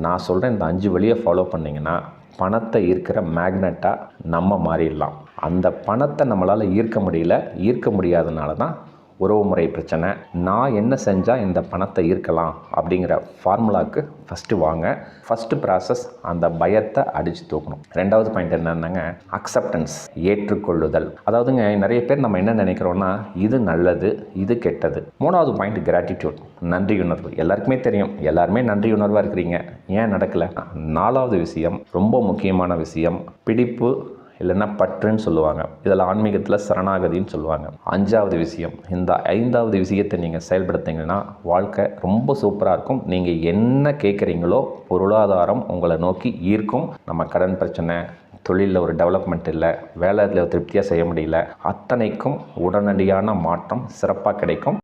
நான் சொல்கிறேன், இந்த 5 வழியை ஃபாலோ பண்ணிங்கன்னா பணத்தை ஈர்க்கிற மேக்னெட்டாக நம்ம மாறிடலாம். அந்த பணத்தை நம்மளால் ஈர்க்க முடியாதனால தான் உறவு முறை பிரச்சனை. நான் என்ன செஞ்சால் இந்த பணத்தை ஈர்க்கலாம் அப்படிங்கிற ஃபார்முலாவுக்கு ஃபஸ்ட்டு வாங்க. ஃபஸ்ட்டு ப்ராசஸ் அந்த பயத்தை அடித்து தூக்கணும். 2வது பாயிண்ட் என்னன்னாங்க, அக்செப்டன்ஸ், ஏற்றுக்கொள்ளுதல். அதாவதுங்க, நிறைய பேர் நம்ம என்ன நினைக்கிறோன்னா, இது நல்லது, இது கெட்டது. 3வது பாயிண்ட் கிராட்டிடியூட், நன்றியுணர்வு. எல்லாருக்குமே தெரியும், எல்லாருமே நன்றியுணர்வாக இருக்கிறீங்க, ஏன் நடக்கலை? 4வது விஷயம், ரொம்ப முக்கியமான விஷயம், பிடிப்பு இல்லைன்னா பற்றுன்னு சொல்லுவாங்க. இதில் ஆன்மீகத்தில் சரணாகதின்னு சொல்லுவாங்க. 5வது விஷயம், இந்த 5வது விஷயத்தை நீங்கள் செயல்படுத்திங்கன்னா வாழ்க்கை ரொம்ப சூப்பராக இருக்கும். நீங்கள் என்ன கேட்குறீங்களோ பொருளாதாரம் உங்களை நோக்கி ஈர்க்கும். நம்ம கடன் பிரச்சனை, தொழிலில் ஒரு டெவலப்மெண்ட் இல்லை, வேலையில் திருப்தியாக செய்ய முடியல, அத்தனைக்கும் உடனடியான மாற்றம் சிறப்பாக கிடைக்கும்.